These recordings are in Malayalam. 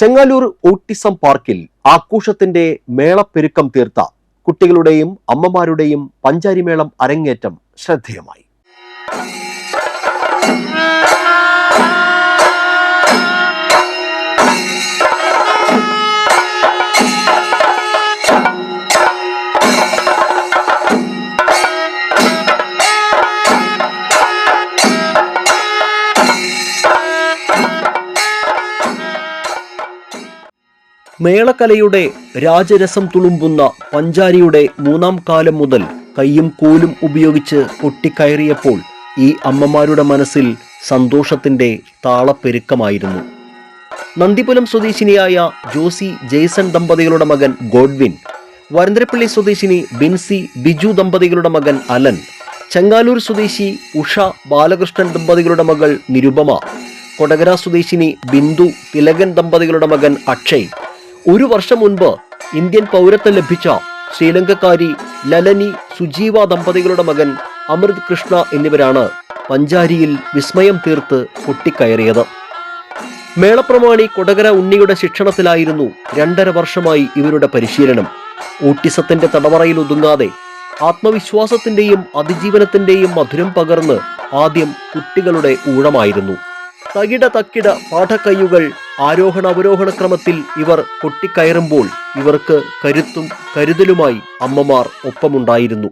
ചെങ്ങാലൂർ ഓട്ടിസം പാർക്കിൽ ആഘോഷത്തിന്റെ മേളപ്പെരുക്കം തീർത്ത കുട്ടികളുടെയും അമ്മമാരുടെയും പഞ്ചാരിമേളം അരങ്ങേറ്റം ശ്രദ്ധേയമായി. മേളക്കലയുടെ രാജരസം തുളുമ്പുന്ന പഞ്ചാരിയുടെ മൂന്നാം കാലം മുതൽ കയ്യും കോലും ഉപയോഗിച്ച് കൊട്ടിക്കയറിയപ്പോൾ ഈ അമ്മമാരുടെ മനസ്സിൽ സന്തോഷത്തിന്റെ താളപ്പെരുക്കമായിരുന്നു. നന്ദിപുലം സ്വദേശിനിയായ ജോസി ജെയ്സൺ ദമ്പതികളുടെ മകൻ ഗോഡ്വിൻ, വരന്തരപ്പള്ളി സ്വദേശിനി ബിൻസി ബിജു ദമ്പതികളുടെ മകൻ അലൻ, ചെങ്ങാലൂർ സ്വദേശി ഉഷ ബാലകൃഷ്ണൻ ദമ്പതികളുടെ മകൾ നിരുപമ, കൊടകര സ്വദേശിനി ബിന്ദു തിലകൻ ദമ്പതികളുടെ മകൻ അക്ഷയ്, ഒരു വർഷം മുൻപ് ഇന്ത്യൻ പൗരത്വം ലഭിച്ച ശ്രീലങ്കക്കാരി ലലനി സുജീവ ദമ്പതികളുടെ മകൻ അമൃത് കൃഷ്ണ എന്നിവരാണ് പഞ്ചാരിയിൽ വിസ്മയം തീർത്ത് പൊട്ടിക്കയറിയത്. മേളപ്രമാണി കൊടകര ഉണ്ണിയുടെ ശിക്ഷണത്തിലായിരുന്നു 2.5 വർഷമായി ഇവരുടെ പരിശീലനം. ഓട്ടിസത്തിന്റെ തടവറയിൽ ഒതുങ്ങാതെ ആത്മവിശ്വാസത്തിന്റെയും അതിജീവനത്തിന്റെയും മധുരം പകർന്ന് ആദ്യം കുട്ടികളുടെ ഊഴമായിരുന്നു. തകിട തക്കിട പാഠക്കയ്യുകൾ ആരോഹണ അവരോഹണ ക്രമത്തിൽ ഇവർ കൊട്ടിക്കയറുമ്പോൾ ഇവർക്ക് കരുത്തും കരുതലുമായി അമ്മമാർ ഒപ്പമുണ്ടായിരുന്നു.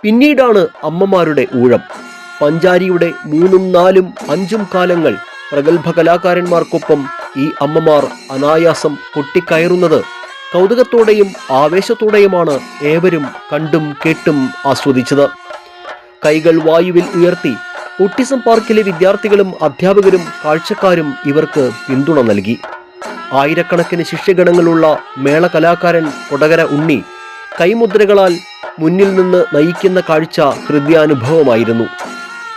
പിന്നീടാണ് അമ്മമാരുടെ ഊഴം. പഞ്ചാരിയുടെ 3, 4, 5 കാലങ്ങൾ പ്രഗത്ഭ കലാകാരന്മാർക്കൊപ്പം ഈ അമ്മമാർ അനായാസം കൊട്ടിക്കയറുന്നത് കൗതുകത്തോടെയും ആവേശത്തോടെയുമാണ് ഏവരും കണ്ടും കേട്ടും ആസ്വദിച്ചത്. കൈകൾ വായുവിൽ ഉയർത്തി ഓട്ടിസം പാർക്കിലെ വിദ്യാർത്ഥികളും അധ്യാപകരും കാഴ്ചക്കാരും ഇവർക്ക് പിന്തുണ നൽകി. ആയിരക്കണക്കിന് ശിഷ്യഗണങ്ങളുള്ള മേള കലാകാരൻ കൊടകര ഉണ്ണി കൈമുദ്രകളാൽ മുന്നിൽ നിന്ന് നയിക്കുന്ന കാഴ്ച ഹൃദയാനുഭവമായിരുന്നു.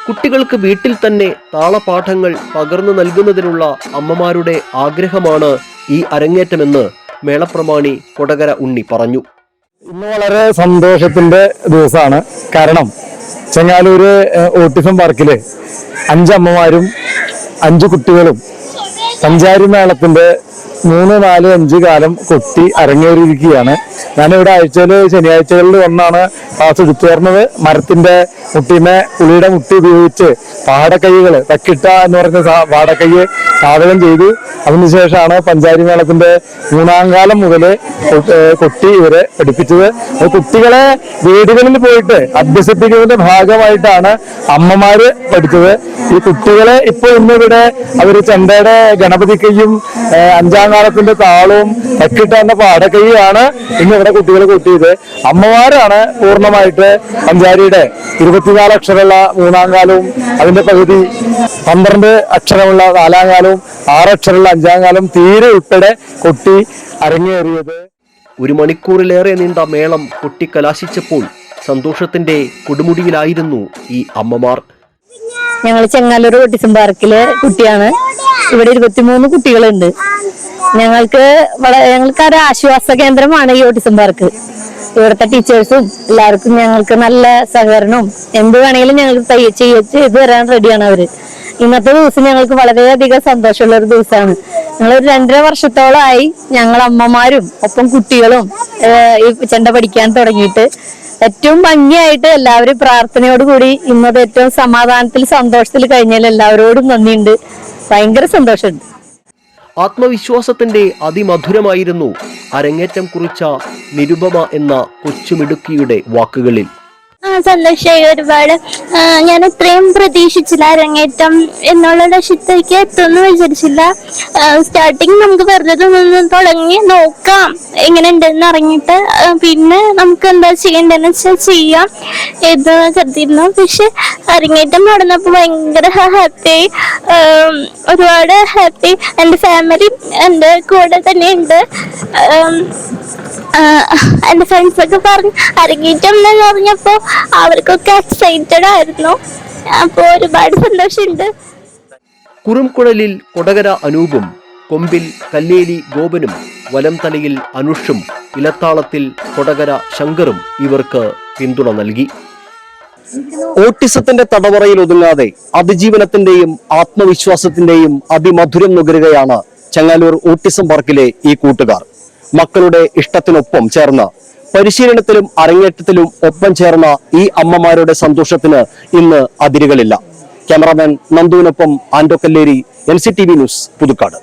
കുട്ടികൾക്ക് വീട്ടിൽ തന്നെ താളപാഠങ്ങൾ പകർന്നു നൽകുന്നതിനുള്ള അമ്മമാരുടെ ആഗ്രഹമാണ് ഈ അരങ്ങേറ്റമെന്ന് മേളപ്രമാണി കൊടകര ഉണ്ണി പറഞ്ഞു. ഇന്ന് വളരെ സന്തോഷത്തിന്റെ ദിവസമാണ്. കാരണം ചെങ്ങാലൂര് ഓട്ടിസം പാർക്കില് 5 അമ്മമാരും 5 കുട്ടികളും പഞ്ചാരി മേളത്തിന്റെ 3, 4, 5 കാലം കൊട്ടി അരങ്ങേറിയിരിക്കുകയാണ്. ഞാനിവിടെ ശനിയാഴ്ചകളിൽ വന്നാണ് ക്ലാസ് എടുത്തു വരുന്നത്. മരത്തിന്റെ മുട്ടിമേ പുളിയുടെ മുട്ടി ഉപയോഗിച്ച് പാടക്കൈകൾ തക്കിട്ട എന്ന് പറഞ്ഞ പാടക്കൈ സാധകം ചെയ്തു. അതിനുശേഷമാണ് പഞ്ചാരി മേളത്തിന്റെ 3-ാം കാലം മുതൽ കൊട്ടി ഇവരെ പഠിപ്പിച്ചത്. കുട്ടികളെ വീടുകളിൽ പോയിട്ട് അഭ്യസിപ്പിക്കുന്നതിന്റെ ഭാഗമായിട്ടാണ് അമ്മമാര് പഠിച്ചത്. ഈ കുട്ടികളെ ഇപ്പോൾ ഇന്നിവിടെ അവര് ചെണ്ടയുടെ ഗണപതിക്കൈയും 5-ാം കാലത്തിന്റെ താളവും തക്കിട്ട എന്ന പാടക്കൈയാണ് ഇന്ന് ഇവിടെ കുട്ടികൾ കൊട്ടിയത്. അമ്മമാരാണ് പൂർണ്ണമായിട്ട് പഞ്ചാരിയുടെ 24 അക്ഷരമുള്ള 3-ാം കാലവും അതിന്റെ പകുതി 12 അക്ഷരമുള്ള 4-ാം കാലവും 6 അക്ഷരമുള്ള 5-ാം കാലം തീരെ ഉൾപ്പെടെ കൊട്ടി അരങ്ങേറിയത്. 1 മണിക്കൂറിലേറെ നീണ്ട മേളം കൊട്ടിക്കലാശിച്ചപ്പോൾ സന്തോഷത്തിന്റെ കൊടുമുടിയിലായിരുന്നു ഈ അമ്മമാർ. ഞങ്ങൾ ചെങ്ങാലൂർ ഓട്ടിസം പാർക്കിലെ കുട്ടിയാണ്. ഇവിടെ 23 കുട്ടികളുണ്ട്. ഞങ്ങൾക്ക് ഒരു ആശ്വാസ കേന്ദ്രമാണ് ഈ ഓട്ടിസം പാർക്ക്. ഇവിടുത്തെ ടീച്ചേഴ്സും എല്ലാവർക്കും ഞങ്ങൾക്ക് നല്ല സഹകരണവും എന്ത് വേണമെങ്കിലും ഞങ്ങൾക്ക് ചെയ്തു തരാൻ റെഡിയാണ് അവര്. ഇന്നത്തെ ദിവസം ഞങ്ങൾക്ക് വളരെയധികം സന്തോഷമുള്ള ഒരു ദിവസമാണ്. ഞങ്ങളൊരു 2.5 വർഷത്തോളമായി ഞങ്ങൾ അമ്മമാരും ഒപ്പം കുട്ടികളും ഈ ചെണ്ട പഠിക്കാൻ തുടങ്ങിയിട്ട് ഏറ്റവും ഭംഗിയായിട്ട് എല്ലാവരും പ്രാർത്ഥനയോടുകൂടി ഇന്നത് ഏറ്റവും സമാധാനത്തിൽ സന്തോഷത്തിൽ കഴിഞ്ഞാൽ എല്ലാവരോടും നന്ദിയുണ്ട്. ഭയങ്കര സന്തോഷമുണ്ട്. ആത്മവിശ്വാസത്തിന്റെ അതിമധുരമായിരുന്നു അരങ്ങേറ്റം കുറിച്ച നിരുപമ എന്ന കൊച്ചുമിടുക്കിയുടെ വാക്കുകളിൽ. സന്തോഷമായി ഒരുപാട്. ഞാൻ ഇത്രയും പ്രതീക്ഷിച്ചില്ല അരങ്ങേറ്റം എന്നുള്ള ലക്ഷ്യത്തേക്ക് എത്തുമെന്ന് വിചാരിച്ചില്ല. സ്റ്റാർട്ടിങ് നമുക്ക് വെറുതെ നിന്ന് തുടങ്ങി നോക്കാം എങ്ങനെ ഉണ്ടെന്ന് അറിഞ്ഞിട്ട് പിന്നെ നമുക്ക് എന്താ ചെയ്യേണ്ടതെന്ന് വെച്ചാൽ ചെയ്യാം എന്ന് കരുതിയിരുന്നു. പക്ഷെ അരങ്ങേറ്റം നടന്നപ്പോൾ ഭയങ്കര ഹാപ്പിയായി, ഒരുപാട് ഹാപ്പി. എൻ്റെ ഫാമിലി എൻ്റെ കൂടെ തന്നെയുണ്ട്. എൻ്റെ ഫ്രണ്ട്സൊക്കെ പറഞ്ഞു അരങ്ങേറ്റം എന്ന് പറഞ്ഞപ്പോൾ അവർക്കൊക്കെ എക്സൈറ്റഡ് ആയിരുന്നു. അപ്പോൾ ഒരുപാട് സന്തോഷമുണ്ട്. കുറുംകുഴലിൽ കൊടകര അനൂപും, കൊമ്പിൽ കല്ലേലി ഗോപനും, വലംതലയിൽ അനുഷും, ഇലത്താളത്തിൽ കൊടകര ശങ്കറും ഇവർക്ക് പിന്തുണ നൽകി. ഓട്ടിസത്തിന്റെ തടവറയിൽ ഒതുങ്ങാതെ അതിജീവനത്തിന്റെയും ആത്മവിശ്വാസത്തിന്റെയും അതിമധുരം നുകരുകയാണ് ചെങ്ങാലൂർ ഓട്ടിസം പാർക്കിലെ ഈ കൂട്ടുകാർ. മക്കളുടെ ഇഷ്ടത്തിനൊപ്പം ചേർന്ന് പരിശീലനത്തിലും അരങ്ങേറ്റത്തിലും ഒപ്പം ചേർന്ന ഈ അമ്മമാരുടെ സന്തോഷത്തിന് ഇന്ന് അതിരുകളില്ല. ക്യാമറാമാൻ നന്ദുവിനൊപ്പം ആൻഡോ കല്ലേരി, NCTV ന്യൂസ്, പുതുക്കാട്.